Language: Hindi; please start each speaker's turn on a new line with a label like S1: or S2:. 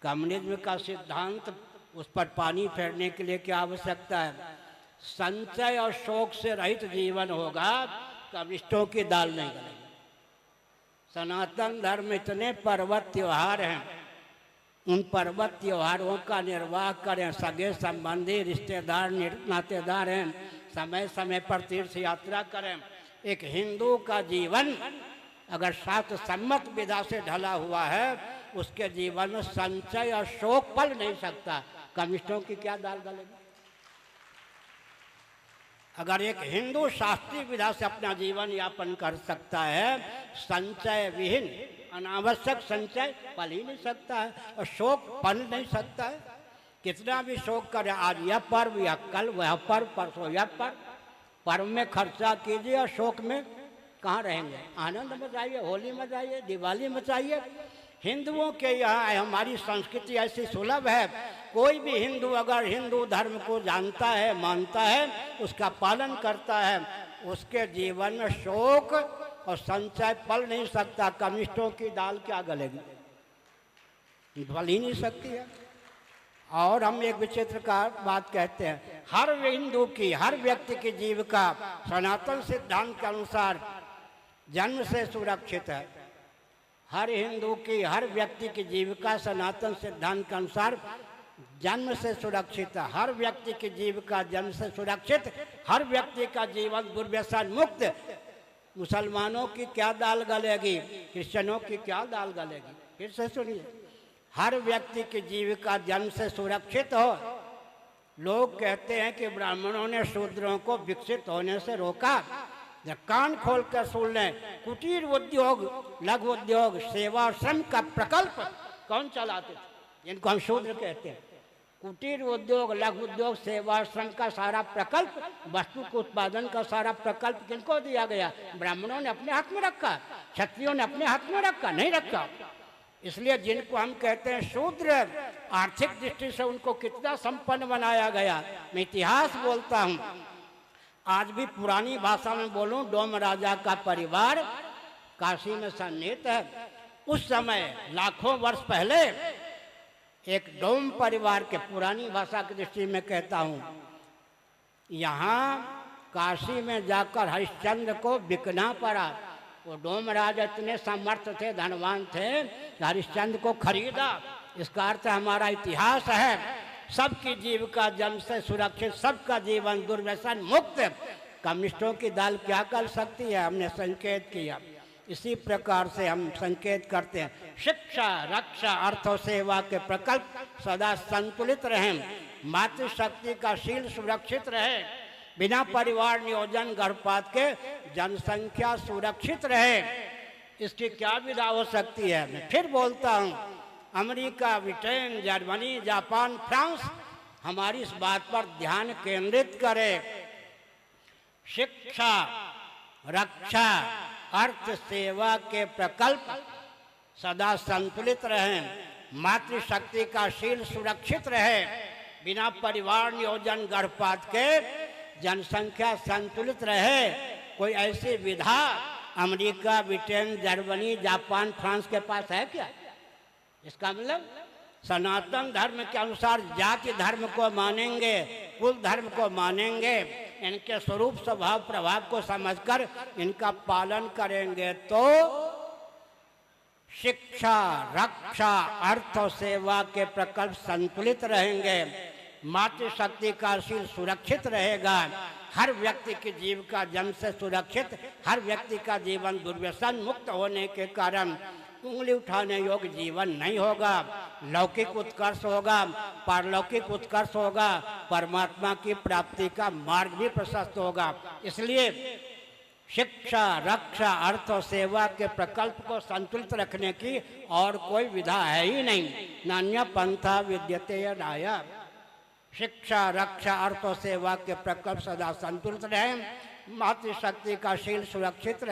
S1: कम्युनिज्म का सिद्धांत, उस पर पानी फेरने के लिए क्या आवश्यकता है? संचय और शोक से रहित जीवन होगा, कम्युनिस्टों की दाल नहीं गलेगी। सनातन धर्म में इतने पर्वत त्योहार हैं, उन पर्वत त्योहारों का निर्वाह करें। सगे संबंधी रिश्तेदार नातेदार हैं, समय समय पर तीर्थ यात्रा करें। एक हिंदू का जीवन अगर शास्त्र सम्मत विधा से ढला हुआ है, उसके जीवन में संचय और शोक पल नहीं सकता। कम्युनिस्टों की क्या दाल गलेगी? अगर एक हिंदू शास्त्रीय विधा से अपना जीवन यापन कर सकता है, संचय विहीन अनावश्यक संचय पल ही नहीं सकता है, और शोक पल नहीं सकता है। कितना भी शोक करे, आज यह पर्व, यह कल वह पर्व, परसों यह पर्व में खर्चा कीजिए और शोक में कहाँ रहेंगे? आनंद मचाइए, होली मचाइए, दिवाली मचाइए। हिंदुओं के यहाँ हमारी संस्कृति ऐसी सुलभ है, कोई भी हिंदू अगर हिंदू धर्म को जानता है, मानता है, उसका पालन करता है, उसके जीवन में शोक और संचय पल नहीं सकता। कम्युनिस्टों की दाल क्या गलेगी? पल ही नहीं सकती है। और हम एक विचित्र का बात कहते हैं, हर हिंदू की, हर व्यक्ति की जीविका सनातन सिद्धांत के अनुसार जन्म से सुरक्षित है। हर हिंदू की, हर व्यक्ति की जीविका सनातन सिद्धांत के अनुसार जन्म से सुरक्षित है। हर व्यक्ति की जीविका जन्म से सुरक्षित, हर व्यक्ति का जीवन दुर्व्यसन मुक्त। मुसलमानों की क्या दाल गलेगी? क्रिश्चियनों की क्या दाल गलेगी? फिर से सुनिए, हर व्यक्ति की जीविका जन्म से सुरक्षित हो। लोग कहते हैं कि ब्राह्मणों ने शूद्रों को विकसित होने से रोका। जब कान खोल कर सुन लें, कुटीर उद्योग, लघु उद्योग, सेवा और श्रम का प्रकल्प कौन चलाते थे? इनको हम शूद्र कहते हैं। कुटीर उद्योग, लघु उद्योग, सेवा और श्रम का सारा प्रकल्प, वस्तु के उत्पादन का सारा प्रकल्प किनको दिया गया? ब्राह्मणों ने अपने हाथ में रखा, क्षत्रियों ने अपने हाथ में रखा? नहीं रखा। इसलिए जिनको हम कहते हैं शूद्र, आर्थिक दृष्टि से उनको कितना संपन्न बनाया गया। मैं इतिहास बोलता हूँ, आज भी पुरानी भाषा में बोलूं, डोम राजा का परिवार काशी में सन्निहित है। उस समय लाखों वर्ष पहले एक डोम परिवार के, पुरानी भाषा की दृष्टि में कहता हूं, यहाँ काशी में जाकर हरिश्चंद्र को बिकना पड़ा। वो डोम राजा इतने समर्थ थे, धनवान थे, हरिश्चंद्र को खरीदा। इसका अर्थ हमारा इतिहास है, सबकी जीविका जन्म से सुरक्षित, सबका जीवन दुर्व्यसन मुक्त। कम्युनिस्टों की दाल क्या कर सकती है? हमने संकेत किया। इसी प्रकार से हम संकेत करते हैं, शिक्षा, रक्षा, अर्थ और सेवा के प्रकल्प सदा संतुलित रहें, मातृशक्ति का शील सुरक्षित रहे, बिना परिवार नियोजन गर्भपात के जनसंख्या सुरक्षित रहे। इसकी क्या विधा हो सकती है? मैं फिर बोलता हूँ, America, Britain, Germany, Japan, France हमारी इस बात पर ध्यान केंद्रित करे। शिक्षा, रक्षा, अर्थ, सेवा के प्रकल्प सदा संतुलित रहें, मातृशक्ति का शील सुरक्षित रहे, बिना परिवार नियोजन गर्भपात के जनसंख्या संतुलित रहे। कोई ऐसी विधा America, Britain, Germany, Japan, France के पास है क्या? इसका मतलब सनातन धर्म के अनुसार जाति धर्म को मानेंगे, कुल धर्म को मानेंगे, इनके स्वरूप स्वभाव प्रभाव को समझकर इनका पालन करेंगे तो शिक्षा, रक्षा, अर्थ और सेवा के प्रकल्प संतुलित रहेंगे, मातृशक्ति का शील सुरक्षित रहेगा, हर व्यक्ति की जीविका जन्म से सुरक्षित, हर व्यक्ति का जीवन दुर्व्यसन मुक्त होने के कारण उंगली उठाने योग्य जीवन नहीं होगा। लौकिक उत्कर्ष होगा, पारलौकिक उत्कर्ष होगा, परमात्मा की प्राप्ति का मार्ग भी प्रशस्त होगा। इसलिए शिक्षा, रक्षा, अर्थ और सेवा के प्रकल्प को संतुलित रखने की और कोई विधा है ही नहीं। नान्य पंथा विद्यते राया। शिक्षा, रक्षा, अर्थ और सेवा के प्रकल्प सदा संतुलित रहे, मातृशक्ति का शील सुरक्षित रहे।